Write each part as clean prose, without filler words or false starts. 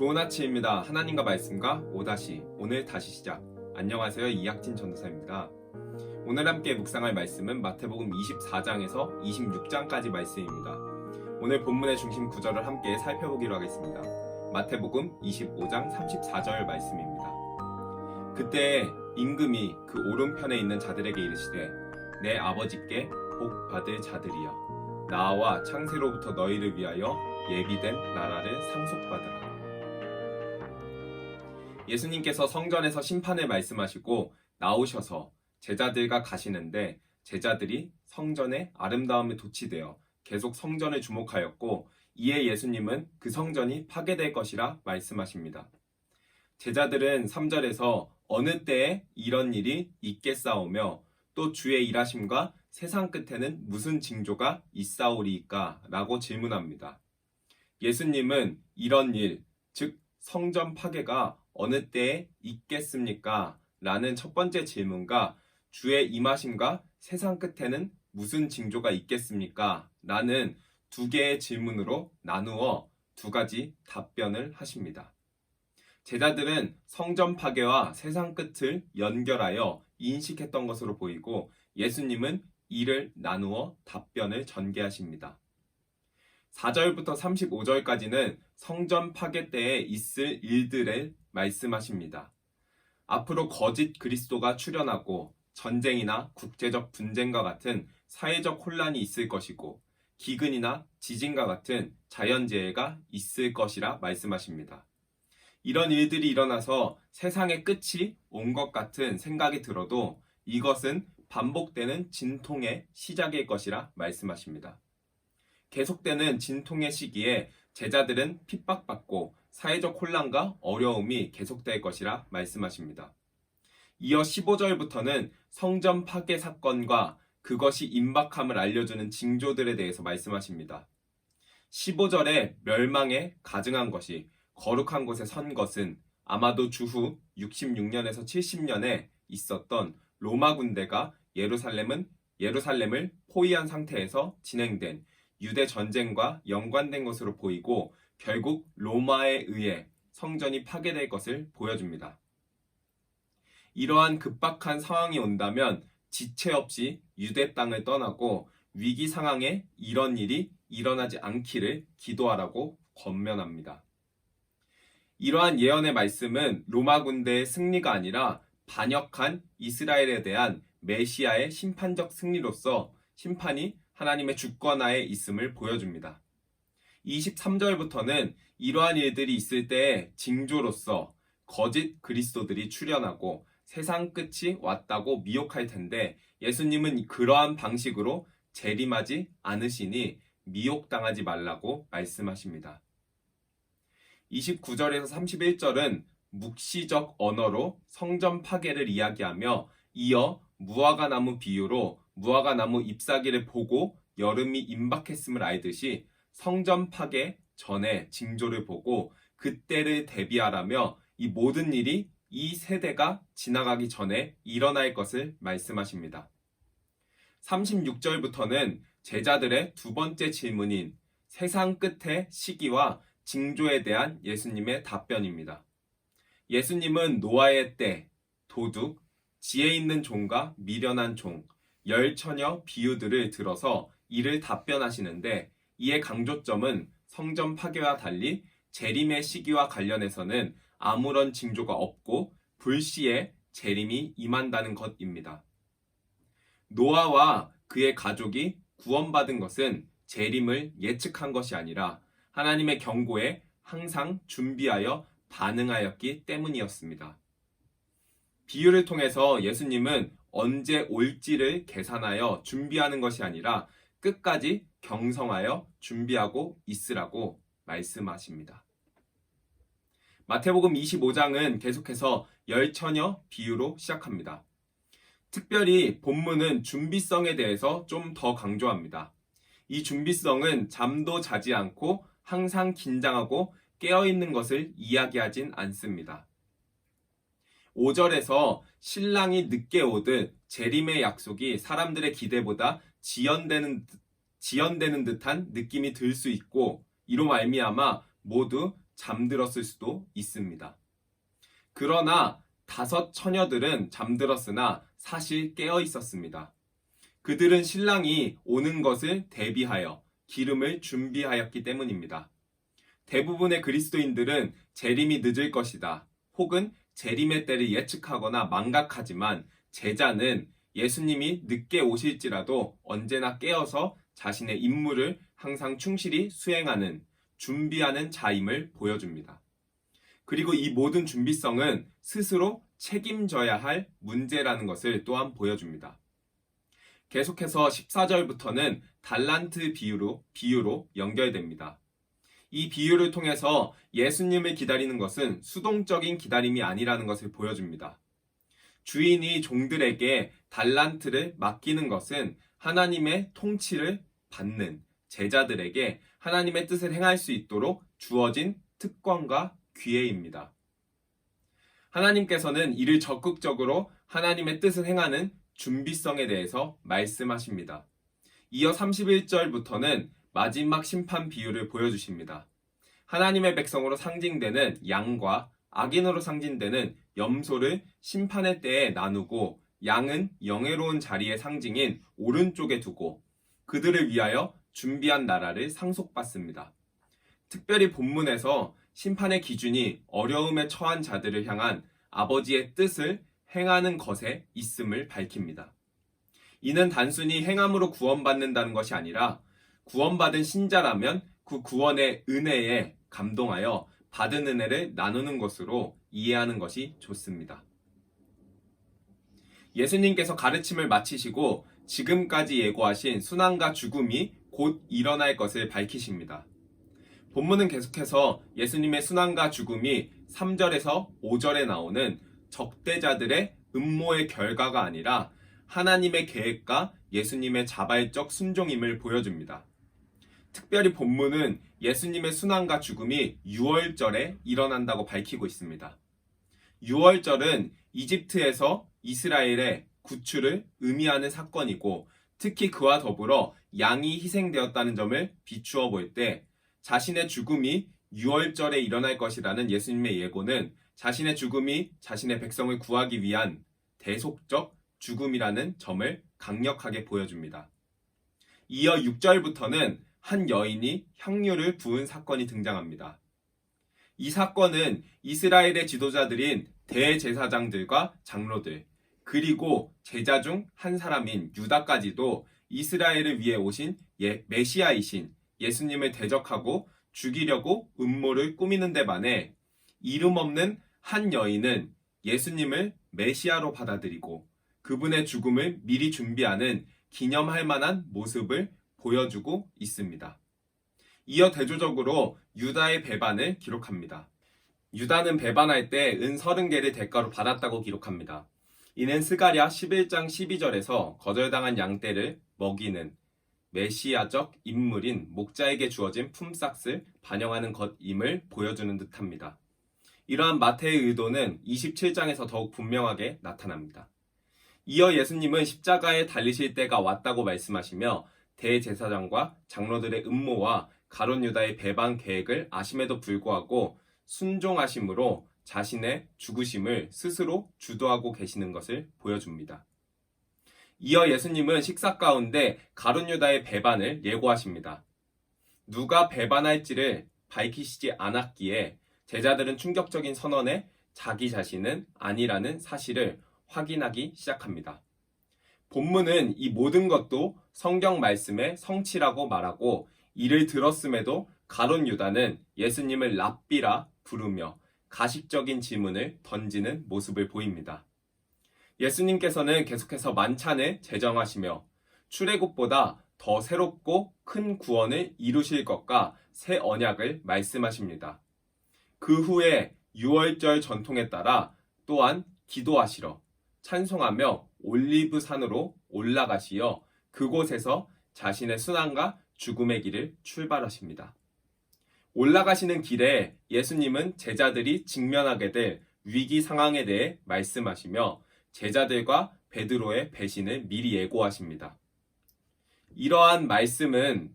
좋은 아침입니다. 하나님과 말씀과 오늘 다시 시작. 안녕하세요. 이학진 전도사입니다. 오늘 함께 묵상할 말씀은 마태복음 24장에서 26장까지 말씀입니다. 오늘 본문의 중심 구절을 함께 살펴보기로 하겠습니다. 마태복음 25장 34절 말씀입니다. 그때 임금이 그 오른편에 있는 자들에게 이르시되 내 아버지께 복 받을 자들이여 나와 창세로부터 너희를 위하여 예비된 나라를 상속받으라. 예수님께서 성전에서 심판을 말씀하시고 나오셔서 제자들과 가시는데 제자들이 성전의 아름다움에 도취되어 계속 성전을 주목하였고 이에 예수님은 그 성전이 파괴될 것이라 말씀하십니다. 제자들은 3절에서 어느 때에 이런 일이 있겠사오며 또 주의 일하심과 세상 끝에는 무슨 징조가 있사오리이까? 라고 질문합니다. 예수님은 이런 일, 즉 성전 파괴가 어느 때에 있겠습니까? 라는 첫 번째 질문과 주의 임하심과 세상 끝에는 무슨 징조가 있겠습니까? 라는 두 개의 질문으로 나누어 두 가지 답변을 하십니다. 제자들은 성전 파괴와 세상 끝을 연결하여 인식했던 것으로 보이고 예수님은 이를 나누어 답변을 전개하십니다. 4절부터 35절까지는 성전 파괴 때에 있을 일들을 말씀하십니다. 앞으로 거짓 그리스도가 출현하고 전쟁이나 국제적 분쟁과 같은 사회적 혼란이 있을 것이고 기근이나 지진과 같은 자연재해가 있을 것이라 말씀하십니다. 이런 일들이 일어나서 세상의 끝이 온 것 같은 생각이 들어도 이것은 반복되는 진통의 시작일 것이라 말씀하십니다. 계속되는 진통의 시기에 제자들은 핍박받고 사회적 혼란과 어려움이 계속될 것이라 말씀하십니다. 이어 15절부터는 성전 파괴 사건과 그것이 임박함을 알려주는 징조들에 대해서 말씀하십니다. 15절에 멸망에 가증한 것이 거룩한 곳에 선 것은 아마도 주후 66년에서 70년에 있었던 로마 군대가 예루살렘을 포위한 상태에서 진행된 유대 전쟁과 연관된 것으로 보이고 결국 로마에 의해 성전이 파괴될 것을 보여줍니다. 이러한 급박한 상황이 온다면 지체 없이 유대 땅을 떠나고 위기 상황에 이런 일이 일어나지 않기를 기도하라고 권면합니다. 이러한 예언의 말씀은 로마 군대의 승리가 아니라 반역한 이스라엘에 대한 메시아의 심판적 승리로서 심판이 하나님의 주권하에 있음을 보여줍니다. 23절부터는 이러한 일들이 있을 때의 징조로서 거짓 그리스도들이 출현하고 세상 끝이 왔다고 미혹할 텐데 예수님은 그러한 방식으로 재림하지 않으시니 미혹당하지 말라고 말씀하십니다. 29절에서 31절은 묵시적 언어로 성전 파괴를 이야기하며 이어 무화과나무 비유로 무화과나무 잎사귀를 보고 여름이 임박했음을 알듯이 성전 파괴 전에 징조를 보고 그때를 대비하라며 이 모든 일이 이 세대가 지나가기 전에 일어날 것을 말씀하십니다. 36절부터는 제자들의 두 번째 질문인 세상 끝의 시기와 징조에 대한 예수님의 답변입니다. 예수님은 노아의 때, 도둑, 지혜 있는 종과 미련한 종, 열처녀 비유들을 들어서 이를 답변하시는데 이의 강조점은 성전 파괴와 달리 재림의 시기와 관련해서는 아무런 징조가 없고 불시에 재림이 임한다는 것입니다. 노아와 그의 가족이 구원받은 것은 재림을 예측한 것이 아니라 하나님의 경고에 항상 준비하여 반응하였기 때문이었습니다. 비유를 통해서 예수님은 언제 올지를 계산하여 준비하는 것이 아니라 끝까지 경성하여 준비하고 있으라고 말씀하십니다. 마태복음 25장은 계속해서 열처녀 비유로 시작합니다. 특별히 본문은 준비성에 대해서 좀 더 강조합니다. 이 준비성은 잠도 자지 않고 항상 긴장하고 깨어있는 것을 이야기하진 않습니다. 5절에서 신랑이 늦게 오듯 재림의 약속이 사람들의 기대보다 지연되는 듯한 느낌이 들 수 있고 이로 말미암아 모두 잠들었을 수도 있습니다. 그러나 5 처녀들은 잠들었으나 사실 깨어 있었습니다. 그들은 신랑이 오는 것을 대비하여 기름을 준비하였기 때문입니다. 대부분의 그리스도인들은 재림이 늦을 것이다, 혹은 재림의 때를 예측하거나 망각하지만 제자는 예수님이 늦게 오실지라도 언제나 깨어서 자신의 임무를 항상 충실히 수행하는, 준비하는 자임을 보여줍니다. 그리고 이 모든 준비성은 스스로 책임져야 할 문제라는 것을 또한 보여줍니다. 계속해서 14절부터는 달란트 비유로 연결됩니다. 이 비유를 통해서 예수님을 기다리는 것은 수동적인 기다림이 아니라는 것을 보여줍니다. 주인이 종들에게 달란트를 맡기는 것은 하나님의 통치를 받는 제자들에게 하나님의 뜻을 행할 수 있도록 주어진 특권과 기회입니다. 하나님께서는 이를 적극적으로 하나님의 뜻을 행하는 준비성에 대해서 말씀하십니다. 이어 31절부터는 마지막 심판 비유를 보여주십니다. 하나님의 백성으로 상징되는 양과 악인으로 상징되는 염소를 심판의 때에 나누고 양은 영예로운 자리의 상징인 오른쪽에 두고 그들을 위하여 준비한 나라를 상속받습니다. 특별히 본문에서 심판의 기준이 어려움에 처한 자들을 향한 아버지의 뜻을 행하는 것에 있음을 밝힙니다. 이는 단순히 행함으로 구원받는다는 것이 아니라 구원받은 신자라면 그 구원의 은혜에 감동하여 받은 은혜를 나누는 것으로 이해하는 것이 좋습니다. 예수님께서 가르침을 마치시고 지금까지 예고하신 순환과 죽음이 곧 일어날 것을 밝히십니다. 본문은 계속해서 예수님의 순환과 죽음이 3절에서 5절에 나오는 적대자들의 음모의 결과가 아니라 하나님의 계획과 예수님의 자발적 순종임을 보여줍니다. 특별히 본문은 예수님의 순환과 죽음이 6월절에 일어난다고 밝히고 있습니다. 6월절은 이집트에서 이스라엘의 구출을 의미하는 사건이고 특히 그와 더불어 양이 희생되었다는 점을 비추어 볼 때 자신의 죽음이 6월절에 일어날 것이라는 예수님의 예고는 자신의 죽음이 자신의 백성을 구하기 위한 대속적 죽음이라는 점을 강력하게 보여줍니다. 이어 6절부터는 한 여인이 향유를 부은 사건이 등장합니다. 이 사건은 이스라엘의 지도자들인 대제사장들과 장로들, 그리고 제자 중 한 사람인 유다까지도 이스라엘을 위해 오신 메시아이신 예수님을 대적하고 죽이려고 음모를 꾸미는 데 반해 이름 없는 한 여인은 예수님을 메시아로 받아들이고 그분의 죽음을 미리 준비하는 기념할 만한 모습을 보여주고 있습니다. 이어 대조적으로 유다의 배반을 기록합니다. 유다는 배반할 때 은 30개를 대가로 받았다고 기록합니다. 이는 스가랴 11장 12절에서 거절당한 양떼를 먹이는 메시아적 인물인 목자에게 주어진 품삯을 반영하는 것임을 보여주는 듯합니다. 이러한 마태의 의도는 27장에서 더욱 분명하게 나타납니다. 이어 예수님은 십자가에 달리실 때가 왔다고 말씀하시며 대제사장과 장로들의 음모와 가룟 유다의 배반 계획을 아심에도 불구하고 순종하심으로 자신의 죽으심을 스스로 주도하고 계시는 것을 보여줍니다. 이어 예수님은 식사 가운데 가룟 유다의 배반을 예고하십니다. 누가 배반할지를 밝히시지 않았기에 제자들은 충격적인 선언에 자기 자신은 아니라는 사실을 확인하기 시작합니다. 본문은 이 모든 것도 성경 말씀의 성취라고 말하고 이를 들었음에도 가룟 유다는 예수님을 랍비라 부르며 가식적인 질문을 던지는 모습을 보입니다. 예수님께서는 계속해서 만찬을 제정하시며 출애굽보다 더 새롭고 큰 구원을 이루실 것과 새 언약을 말씀하십니다. 그 후에 6월절 전통에 따라 또한 기도하시러 찬송하며 올리브산으로 올라가시어 그곳에서 자신의 순환과 죽음의 길을 출발하십니다. 올라가시는 길에 예수님은 제자들이 직면하게 될 위기 상황에 대해 말씀하시며 제자들과 베드로의 배신을 미리 예고하십니다. 이러한 말씀은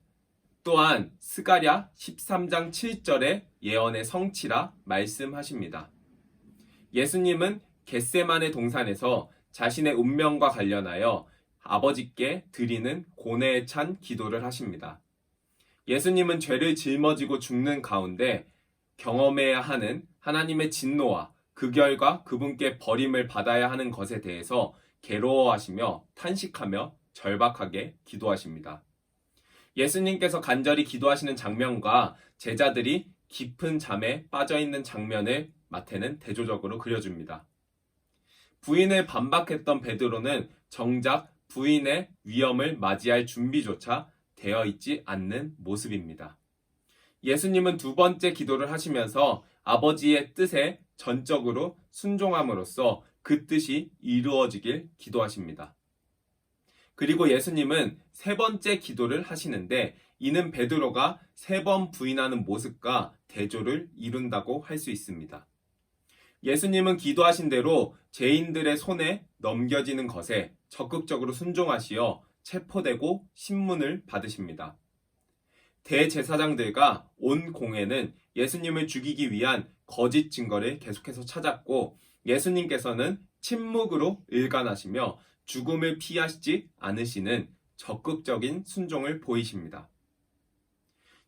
또한 스가랴 13장 7절의 예언의 성취라 말씀하십니다. 예수님은 겟세마네 동산에서 자신의 운명과 관련하여 아버지께 드리는 고뇌에 찬 기도를 하십니다. 예수님은 죄를 짊어지고 죽는 가운데 경험해야 하는 하나님의 진노와 그 결과 그분께 버림을 받아야 하는 것에 대해서 괴로워하시며 탄식하며 절박하게 기도하십니다. 예수님께서 간절히 기도하시는 장면과 제자들이 깊은 잠에 빠져있는 장면을 마태는 대조적으로 그려줍니다. 부인을 반박했던 베드로는 정작 부인의 위험을 맞이할 준비조차 되어 있지 않는 모습입니다. 예수님은 두 번째 기도를 하시면서 아버지의 뜻에 전적으로 순종함으로써 그 뜻이 이루어지길 기도하십니다. 그리고 예수님은 세 번째 기도를 하시는데 이는 베드로가 3번 부인하는 모습과 대조를 이룬다고 할 수 있습니다. 예수님은 기도하신 대로 죄인들의 손에 넘겨지는 것에 적극적으로 순종하시어 체포되고 신문을 받으십니다. 대제사장들과 온 공회는 예수님을 죽이기 위한 거짓 증거를 계속해서 찾았고 예수님께서는 침묵으로 일관하시며 죽음을 피하시지 않으시는 적극적인 순종을 보이십니다.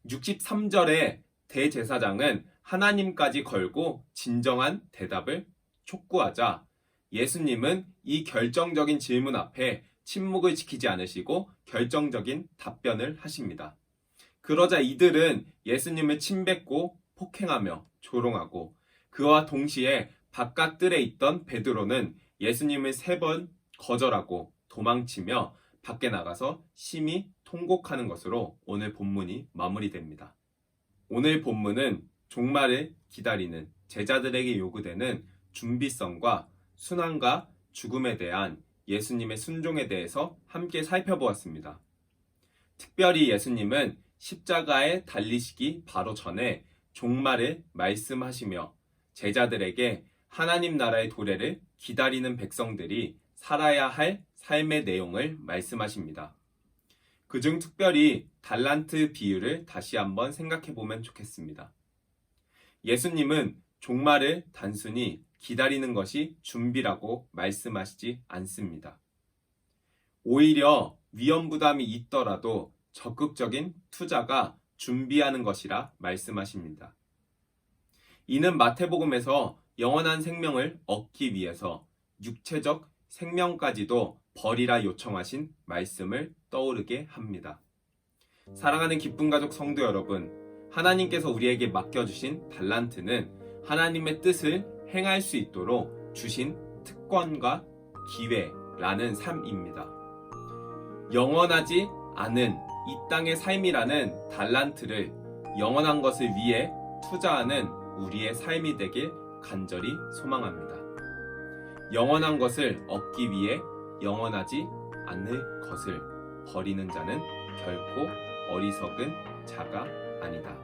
63절에 대제사장은 하나님까지 걸고 진정한 대답을 촉구하자 예수님은 이 결정적인 질문 앞에 침묵을 지키지 않으시고 결정적인 답변을 하십니다. 그러자 이들은 예수님을 침뱉고 폭행하며 조롱하고 그와 동시에 바깥 뜰에 있던 베드로는 예수님을 3번 거절하고 도망치며 밖에 나가서 심히 통곡하는 것으로 오늘 본문이 마무리됩니다. 오늘 본문은 종말을 기다리는 제자들에게 요구되는 준비성과 순환과 죽음에 대한 예수님의 순종에 대해서 함께 살펴보았습니다. 특별히 예수님은 십자가에 달리시기 바로 전에 종말을 말씀하시며 제자들에게 하나님 나라의 도래를 기다리는 백성들이 살아야 할 삶의 내용을 말씀하십니다. 그중 특별히 달란트 비유를 다시 한번 생각해 보면 좋겠습니다. 예수님은 종말을 단순히 기다리는 것이 준비라고 말씀하시지 않습니다. 오히려 위험 부담이 있더라도 적극적인 투자가 준비하는 것이라 말씀하십니다. 이는 마태복음에서 영원한 생명을 얻기 위해서 육체적 생명까지도 버리라 요청하신 말씀을 떠오르게 합니다. 사랑하는 기쁨 가족 성도 여러분, 하나님께서 우리에게 맡겨주신 달란트는 하나님의 뜻을 행할 수 있도록 주신 특권과 기회라는 삶입니다. 영원하지 않은 이 땅의 삶이라는 달란트를 영원한 것을 위해 투자하는 우리의 삶이 되길 간절히 소망합니다. 영원한 것을 얻기 위해 영원하지 않을 것을 버리는 자는 결코 어리석은 자가 아니다.